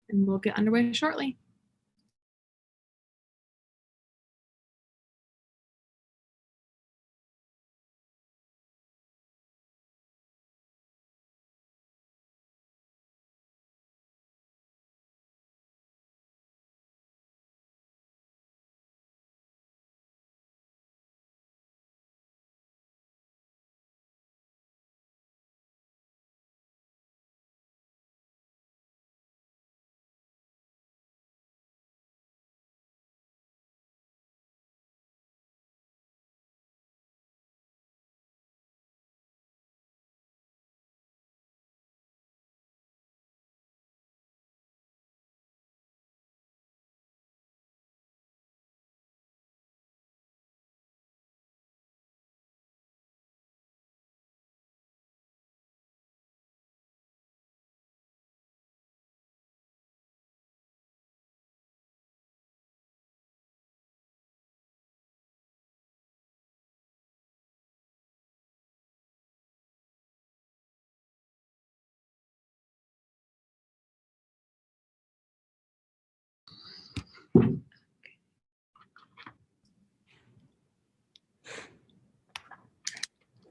And we'll get underway shortly.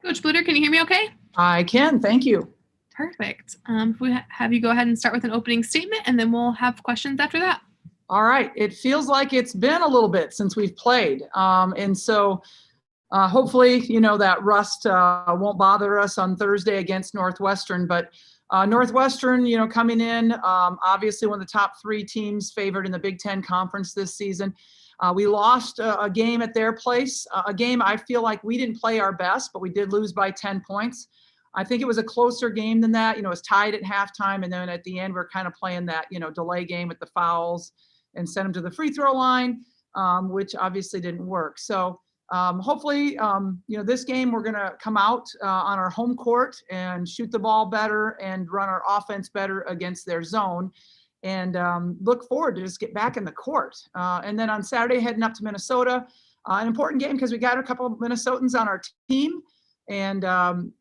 Coach Bluder, can you hear me okay? I can, thank you. Perfect. If we have you go ahead and start with an opening statement, and then we'll have questions after that. All right, it feels like it's been a little bit since we've played. And so hopefully, that rust won't bother us on Thursday against Northwestern. But Northwestern, coming in, obviously one of the top 3 teams favored in the Big Ten Conference this season. We lost a game at their place, a game I feel like we didn't play our best, but we did lose by 10 points. I think it was a closer game than that. It was tied at halftime, and then at the end, we're kind of playing that, delay game with the fouls and sent them to the free throw line, which obviously didn't work. So hopefully, this game we're going to come out on our home court and shoot the ball better and run our offense better against their zone, and look forward to just get back in the court. And then on Saturday, heading up to Minnesota, an important game because we got a couple of Minnesotans on our team. And,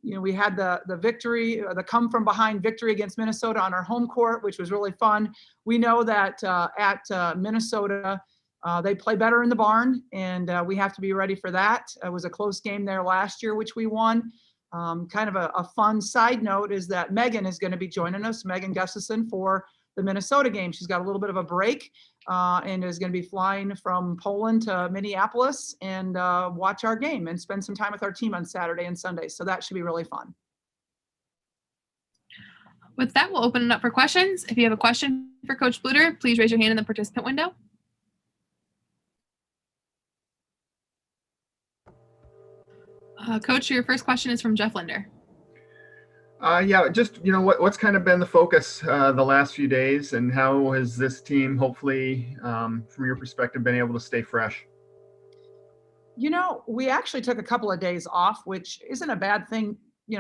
we had the victory, the come from behind victory against Minnesota on our home court, which was really fun. We know that at Minnesota, they play better in the barn, and we have to be ready for that. It was a close game there last year, which we won. Kind of a fun side note is that Megan is going to be joining us, Megan Gustafson, for the Minnesota game. She's got a little bit of a break and is going to be flying from Poland to Minneapolis and watch our game and spend some time with our team on Saturday and Sunday. So that should be really fun. With that, we'll open it up for questions. If you have a question for Coach Bluder, please raise your hand in the participant window. Coach, your first question is from Jeff Linder. Yeah, just, what's kind of been the focus the last few days, and how has this team, hopefully, from your perspective, been able to stay fresh? We actually took a couple of days off, which isn't a bad thing,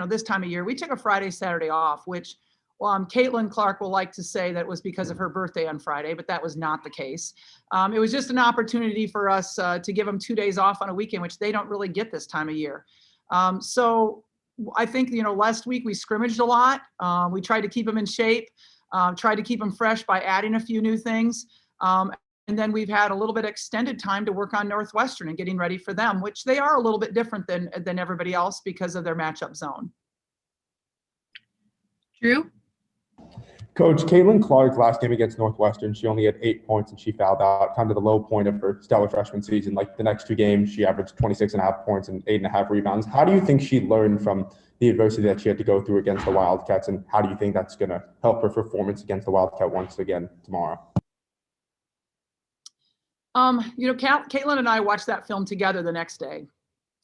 this time of year. We took a Friday, Saturday off, which Caitlin Clark will like to say that was because of her birthday on Friday, but that was not the case. It was just an opportunity for us to give them 2 days off on a weekend, which they don't really get this time of year. So I think, last week we scrimmaged a lot. We tried to keep them in shape, tried to keep them fresh by adding a few new things. And then we've had a little bit extended time to work on Northwestern and getting ready for them, which they are a little bit different than everybody else because of their matchup zone. Drew? Coach, Caitlin Clark, last game against Northwestern, she only had 8 points and she fouled out, kind of the low point of her stellar freshman season. Like the next 2 games, she averaged 26.5 points and 8.5 rebounds. How do you think she learned from the adversity that she had to go through against the Wildcats, and how do you think that's going to help her performance against the Wildcat once again tomorrow? Caitlin and I watched that film together the next day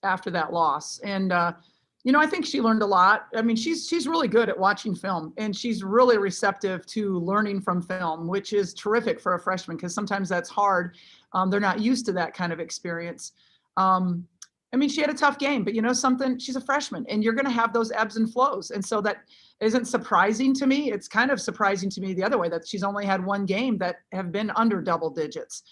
after that loss. And, I think she learned a lot. I mean, she's really good at watching film, and she's really receptive to learning from film, which is terrific for a freshman because sometimes that's hard. They're not used to that kind of experience. She had a tough game, but something, she's a freshman and you're going to have those ebbs and flows. And so that isn't surprising to me. It's kind of surprising to me the other way, that she's only had 1 game that have been under double digits.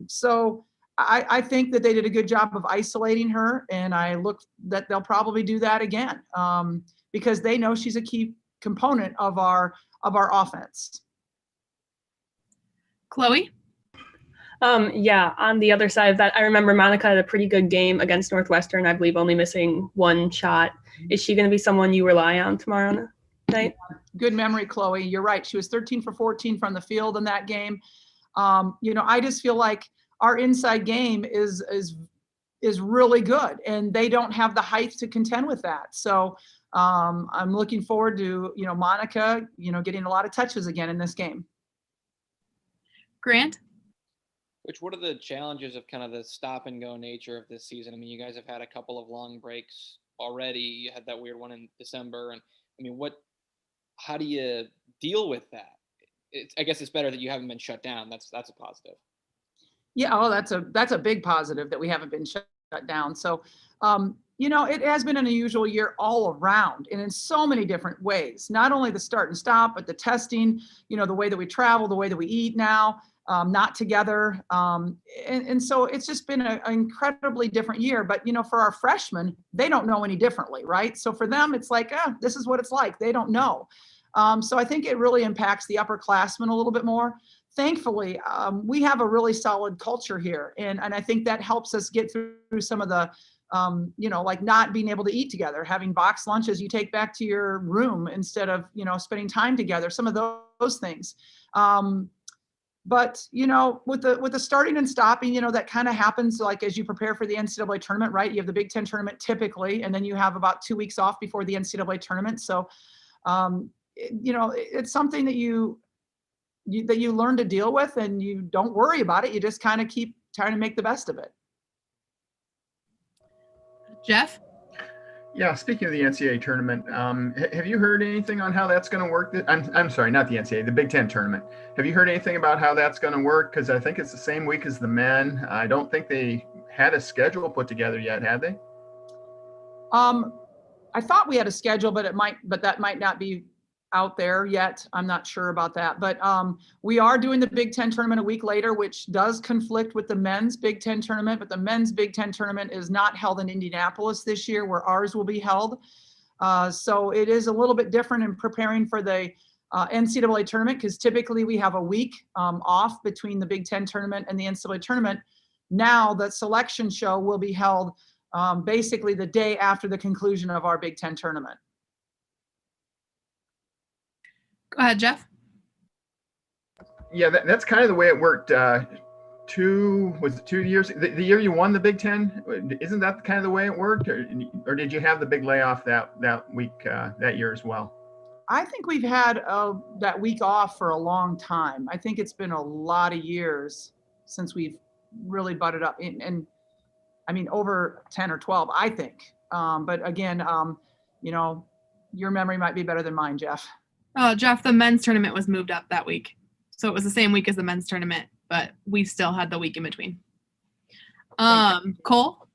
So I think that they did a good job of isolating her, and I look that they'll probably do that again because they know she's a key component of our offense. Chloe? Yeah, on the other side of that, I remember Monica had a pretty good game against Northwestern, I believe only missing one shot. Is she going to be someone you rely on tomorrow night? Good memory, Chloe. You're right. She was 13 for 14 from the field in that game. I just feel like our inside game is really good, and they don't have the height to contend with that. So I'm looking forward to, Monica, getting a lot of touches again in this game. Grant? What are the challenges of kind of the stop and go nature of this season? I mean, you guys have had a couple of long breaks already. You had that weird one in December. And I mean, how do you deal with that? I guess it's better that you haven't been shut down. That's a positive. Yeah. Oh, that's a big positive that we haven't been shut down. So, it has been an unusual year all around and in so many different ways, not only the start and stop, but the testing, the way that we travel, the way that we eat now. Not together. And so it's just been an incredibly different year. But, for our freshmen, they don't know any differently, right? So for them, it's like, this is what it's like. They don't know. So I think it really impacts the upperclassmen a little bit more. Thankfully, we have a really solid culture here. And I think that helps us get through some of the, like not being able to eat together, having box lunches you take back to your room instead of, spending time together, some of those things. But, with the starting and stopping, that kind of happens like as you prepare for the NCAA tournament, right? You have the Big Ten tournament typically, and then you have about 2 weeks off before the NCAA tournament. So, it's something that you learn to deal with, and you don't worry about it. You just kind of keep trying to make the best of it. Jeff? Yeah, speaking of the NCAA tournament, have you heard anything on how that's going to work? I'm sorry, not the NCAA, the Big Ten tournament. Have you heard anything about how that's going to work? Because I think it's the same week as the men. I don't think they had a schedule put together yet, had they? I thought we had a schedule, but that might not be out there yet. I'm not sure about that. But we are doing the Big Ten tournament a week later, which does conflict with the men's Big Ten tournament. But the men's Big Ten tournament is not held in Indianapolis this year, where ours will be held. So it is a little bit different in preparing for the NCAA tournament, because typically we have a week off between the Big Ten tournament and the NCAA tournament. Now the selection show will be held basically the day after the conclusion of our Big Ten tournament. Go ahead, Jeff. Yeah, that's kind of the way it worked. 2 years? The year you won the Big Ten, isn't that kind of the way it worked, or did you have the big layoff that week that year as well? I think we've had that week off for a long time. I think it's been a lot of years since we've really butted up, and I mean over 10 or 12, I think. But again, your memory might be better than mine, Jeff. Oh, Jeff, the men's tournament was moved up that week. So it was the same week as the men's tournament, but we still had the week in between. Cole?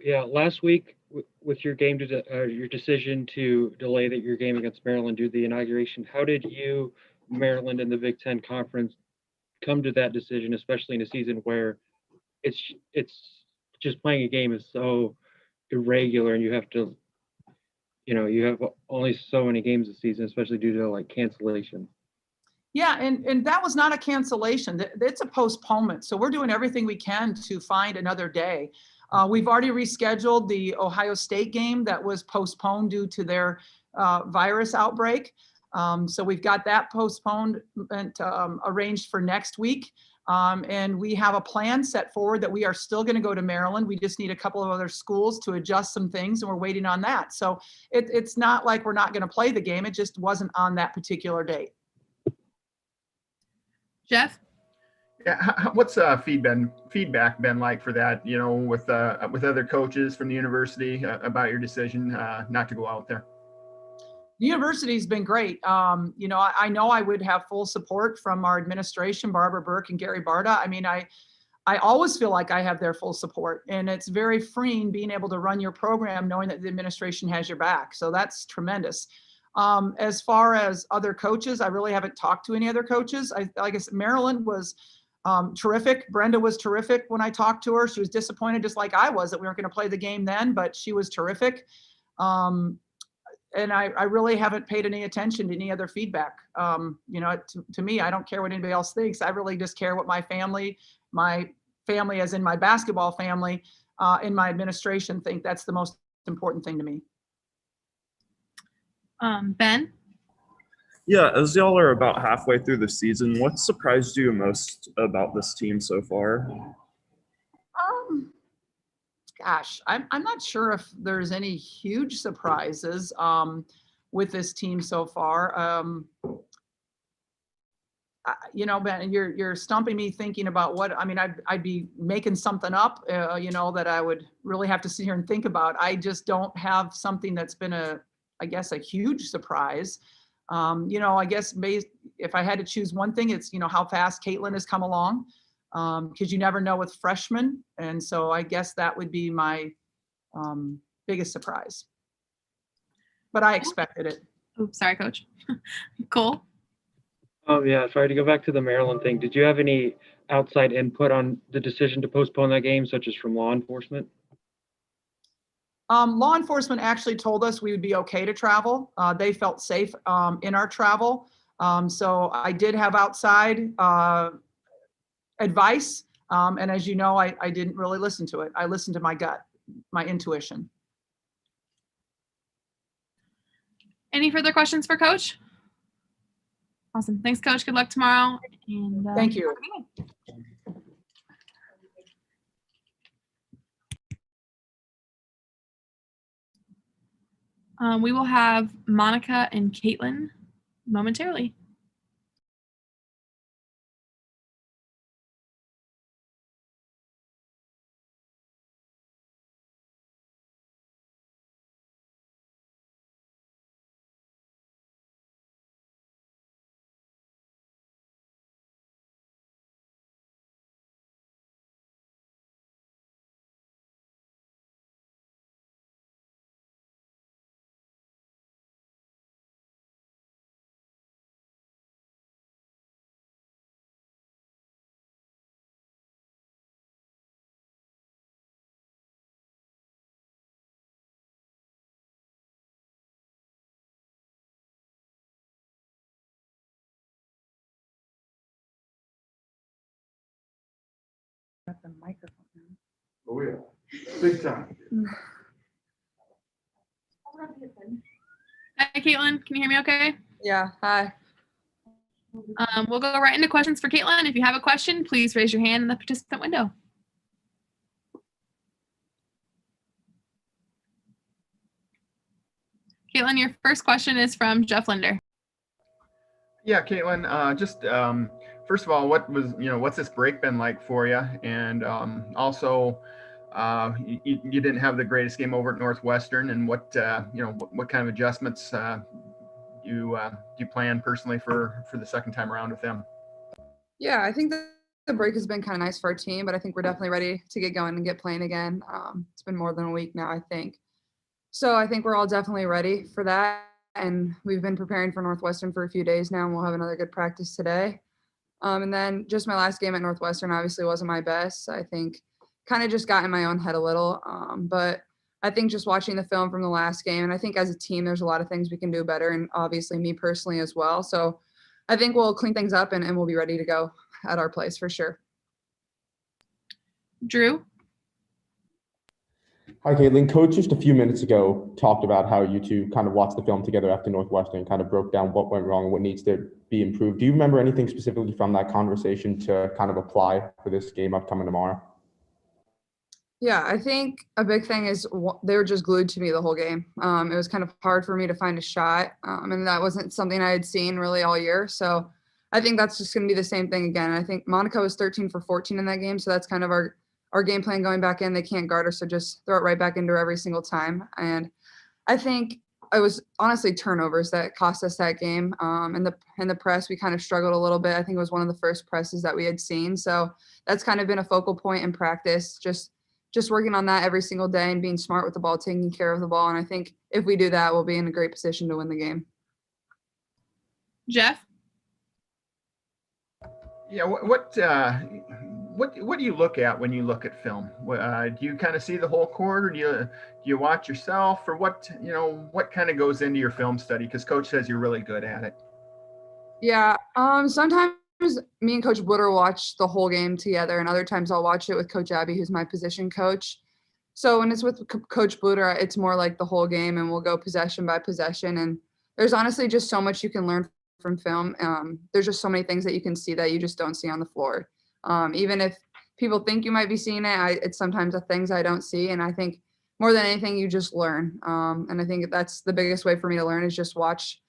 Yeah, last week with your game your decision to delay your game against Maryland due to the inauguration, how did you, Maryland, and the Big Ten Conference come to that decision, especially in a season where it's just playing a game is so irregular, and you have to, you have only so many games this season, especially due to like cancellation. Yeah, and that was not a cancellation. It's a postponement. So we're doing everything we can to find another day. We've already rescheduled the Ohio State game that was postponed due to their virus outbreak. So we've got that postponed and arranged for next week. And we have a plan set forward that we are still going to go to Maryland. We just need a couple of other schools to adjust some things, and we're waiting on that. So it's not like we're not going to play the game. It just wasn't on that particular date. Jeff? Yeah, what's feedback been like for that? With other coaches from the university about your decision not to go out there. The university's been great. I know I would have full support from our administration, Barbara Burke and Gary Barta. I mean, I always feel like I have their full support, and it's very freeing being able to run your program knowing that the administration has your back. So that's tremendous. As far as other coaches, I really haven't talked to any other coaches. Like I said, Maryland was terrific. Brenda was terrific when I talked to her. She was disappointed, just like I was, that we weren't going to play the game then, but she was terrific. and I really haven't paid any attention to any other feedback. To me, I don't care what anybody else thinks. I really just care what my family as in my basketball family, and my administration think. That's the most important thing to me. Ben? Yeah, as y'all are about halfway through the season, what surprised you most about this team so far? Gosh, I'm not sure if there's any huge surprises with this team so far. Ben, you're stumping me thinking about what, I mean, I'd be making something up, that I would really have to sit here and think about. I just don't have something that's been a huge surprise. I guess if I had to choose one thing, it's, how fast Caitlin has come along, because you never know with freshmen. And so I guess that would be my biggest surprise. But I expected it. Oops, sorry, Coach. Cole? Yeah, sorry to go back to the Maryland thing. Did you have any outside input on the decision to postpone that game, such as from law enforcement? Law enforcement actually told us we would be okay to travel. They felt safe in our travel. So I did have outside advice. And as you know, I didn't really listen to it. I listened to my gut, my intuition. Any further questions for Coach? Awesome. Thanks, Coach. Good luck tomorrow. And, Thank you. We will have Monica and Caitlin momentarily. The microphone. Oh, yeah. Big time. Hi, Caitlin. Can you hear me okay? Yeah, hi. We'll go right into questions for Caitlin. If you have a question, please raise your hand in the participant window. Caitlin, your first question is from Jeff Linder. Yeah, Caitlin, first of all, what's this break been like for you? And also, you didn't have the greatest game over at Northwestern, and what kind of adjustments do you plan personally for the second time around with them? Yeah, I think that the break has been kind of nice for our team, but I think we're definitely ready to get going and get playing again. It's been more than a week now, I think. So I think we're all definitely ready for that. And we've been preparing for Northwestern for a few days now, and we'll have another good practice today. And then just my last game at Northwestern obviously wasn't my best. I think kind of just got in my own head a little. But I think just watching the film from the last game, and I think as a team, there's a lot of things we can do better, and obviously me personally as well. So I think we'll clean things up and we'll be ready to go at our place for sure. Drew? Hi, Caitlin. Coach just a few minutes ago talked about how you two kind of watched the film together after Northwestern and kind of broke down what went wrong and what needs to be improved. Do you remember anything specifically from that conversation to kind of apply for this game upcoming tomorrow? Yeah, I think a big thing is they were just glued to me the whole game. It was kind of hard for me to find a shot, and that wasn't something I had seen really all year. So I think that's just going to be the same thing again. I think Monica was 13 for 14 in that game, so that's kind of our game plan going back in. They can't guard her, so just throw it right back into her every single time. And I think it was honestly turnovers that cost us that game. In the press, we kind of struggled a little bit. I think it was one of the first presses that we had seen. So that's kind of been a focal point in practice, just working on that every single day and being smart with the ball, taking care of the ball. And I think if we do that, we'll be in a great position to win the game. Jeff? Yeah, what what do you look at when you look at film? Do you kind of see the whole court, or do you watch yourself, or what kind of goes into your film study? Because Coach says you're really good at it. Yeah. Sometimes me and Coach Bluder watch the whole game together, and other times I'll watch it with Coach Abby, who's my position coach. So when it's with Coach Bluder, it's more like the whole game, and we'll go possession by possession. And there's honestly just so much you can learn from film. There's just so many things that you can see that you just don't see on the floor. Even if people think you might be seeing it, it's sometimes the things I don't see. And I think more than anything, you just learn. And I think that's the biggest way for me to learn is just watch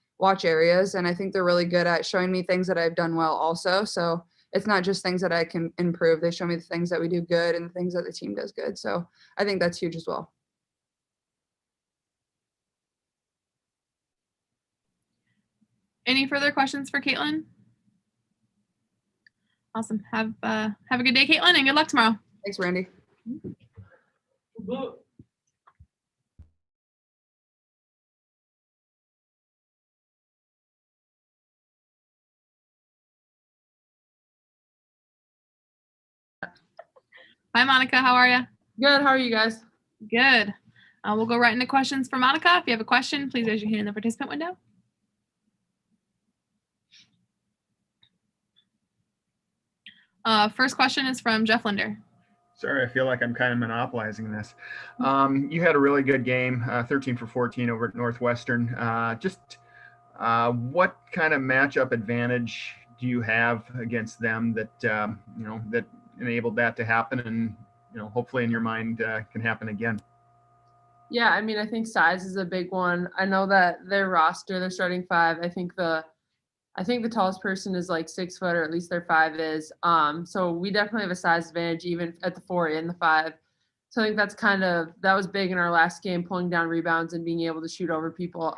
areas. And I think they're really good at showing me things that I've done well also. So it's not just things that I can improve. They show me the things that we do good and the things that the team does good. So I think that's huge as well. Any further questions for Caitlin? Awesome. Have a good day, Caitlin, and good luck tomorrow. Thanks, Randy. Hi, Monica. How are you? Good. How are you guys? Good. We'll go right into questions for Monica. If you have a question, please raise your hand in the participant window. First question is from Jeff Linder. Sorry, I feel like I'm kind of monopolizing this. You had a really good game, 13 for 14 over at Northwestern. What kind of matchup advantage do you have against them that that enabled that to happen, and hopefully in your mind can happen again? Yeah, I mean, I think size is a big one. I know that their roster, their starting five, I think the tallest person is like 6 foot, or at least their 5 is. So we definitely have a size advantage even at the 4 and the 5. So I think that was big in our last game, pulling down rebounds and being able to shoot over people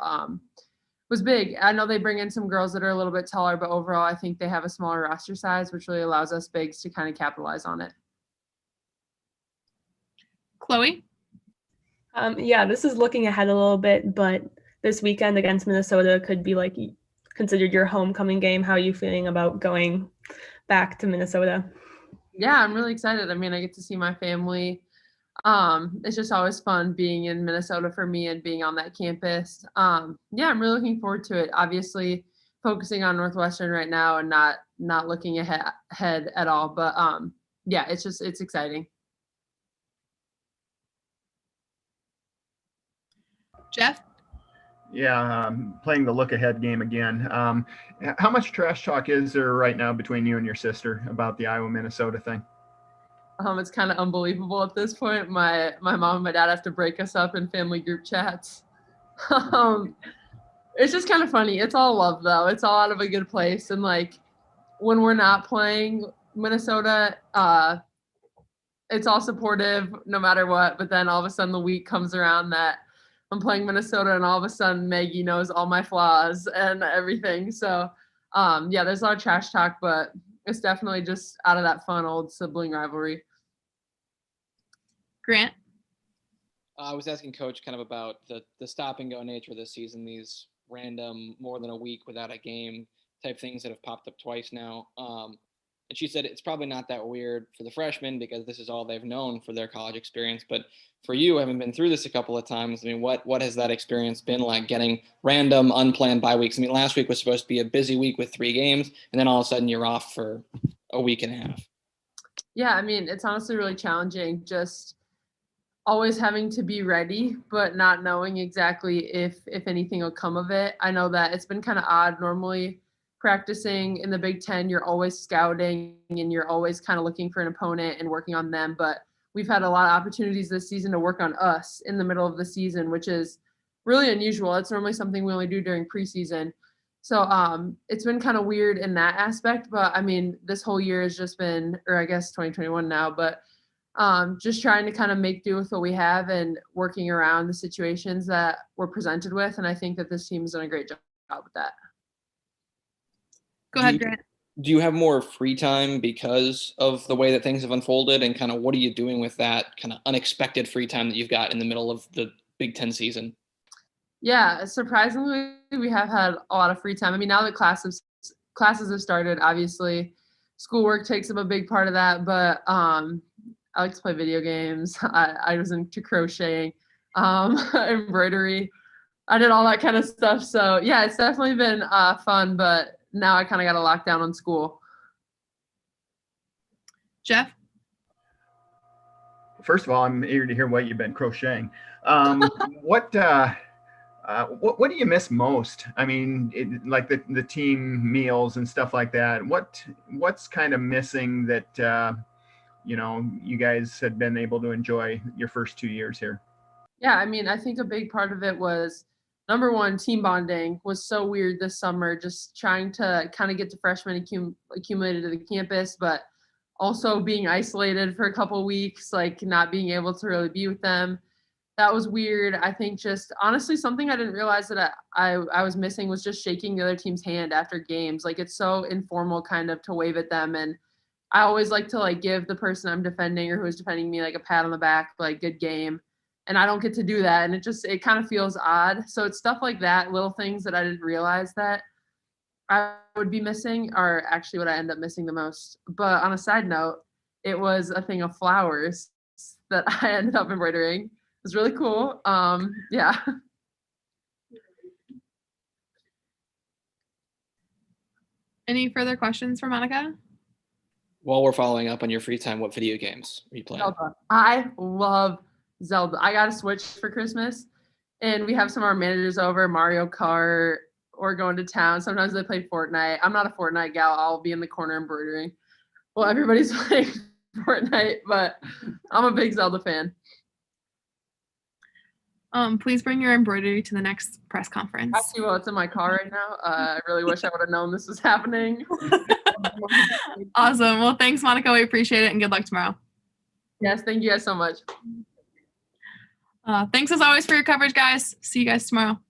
was big. I know they bring in some girls that are a little bit taller, but overall I think they have a smaller roster size, which really allows us bigs to kind of capitalize on it. Chloe? Yeah, this is looking ahead a little bit, but this weekend against Minnesota could be like considered your homecoming game. How are you feeling about going back to Minnesota? Yeah, I'm really excited. I mean, I get to see my family. It's just always fun being in Minnesota for me and being on that campus. Yeah, I'm really looking forward to it. Obviously, focusing on Northwestern right now and not looking ahead at all. But yeah, it's exciting. Jeff? Yeah, playing the look ahead game again. How much trash talk is there right now between you and your sister about the Iowa Minnesota thing? It's kind of unbelievable at this point. My mom and my dad have to break us up in family group chats. It's just kind of funny. It's all love though. It's all out of a good place. And like when we're not playing Minnesota, it's all supportive no matter what. But then all of a sudden the week comes around that I'm playing Minnesota, and all of a sudden Maggie knows all my flaws and everything. So yeah, there's a lot of trash talk, but it's definitely just out of that fun old sibling rivalry. Grant? I was asking Coach kind of about the stop and go nature of this season, these random more than a week without a game type things that have popped up twice now. And she said it's probably not that weird for the freshmen because this is all they've known for their college experience. But for you, having been through this a couple of times, I mean, what has that experience been like, getting random, unplanned bye weeks? I mean, last week was supposed to be a busy week with 3 games, and then all of a sudden you're off for a week and a half. Yeah, I mean, it's honestly really challenging, just always having to be ready, but not knowing exactly if anything will come of it. I know that it's been kind of odd. Normally, practicing in the Big Ten, you're always scouting and you're always kind of looking for an opponent and working on them. But we've had a lot of opportunities this season to work on us in the middle of the season, which is really unusual. It's normally something we only do during preseason. So it's been kind of weird in that aspect. But I mean, this whole year has just been, or I guess 2021 now, but just trying to kind of make do with what we have and working around the situations that we're presented with. And I think that this team has done a great job with that. Go ahead, Grant. Do you have more free time because of the way that things have unfolded, and kind of what are you doing with that kind of unexpected free time that you've got in the middle of the Big Ten season? Yeah, surprisingly, we have had a lot of free time. I mean, now that classes have started, obviously schoolwork takes up a big part of that, but I like to play video games. I was into crocheting, embroidery. I did all that kind of stuff. So yeah, it's definitely been fun, but now I kind of got to lock down on school. Jeff? First of all, I'm eager to hear what you've been crocheting. What do you miss most? I mean, like the team meals and stuff like that. What's kind of missing that you guys had been able to enjoy your first 2 years here? Yeah, I mean, I think a big part of it was, number one, team bonding was so weird this summer, just trying to kind of get the freshmen accumulated to the campus, but also being isolated for a couple of weeks, like not being able to really be with them. That was weird. I think just honestly, something I didn't realize that I was missing was just shaking the other team's hand after games. Like it's so informal kind of to wave at them. And I always like to like give the person I'm defending or who is defending me like a pat on the back, like good game. And I don't get to do that. And it kind of feels odd. So it's stuff like that, little things that I didn't realize that I would be missing are actually what I end up missing the most. But on a side note, it was a thing of flowers that I ended up embroidering. It was really cool. Yeah. Any further questions for Monica? While we're following up on your free time, what video games are you playing? Zelda. I love Zelda. I got a Switch for Christmas, and we have some of our managers over, Mario Kart, or going to town. Sometimes they play Fortnite. I'm not a Fortnite gal. I'll be in the corner embroidering. Well, everybody's playing Fortnite, but I'm a big Zelda fan. Please bring your embroidery to the next press conference. Actually, well, it's in my car right now. I really wish I would have known this was happening. Awesome. Well, thanks, Monica. We appreciate it, and good luck tomorrow. Yes, thank you guys so much. Thanks as always for your coverage, guys. See you guys tomorrow.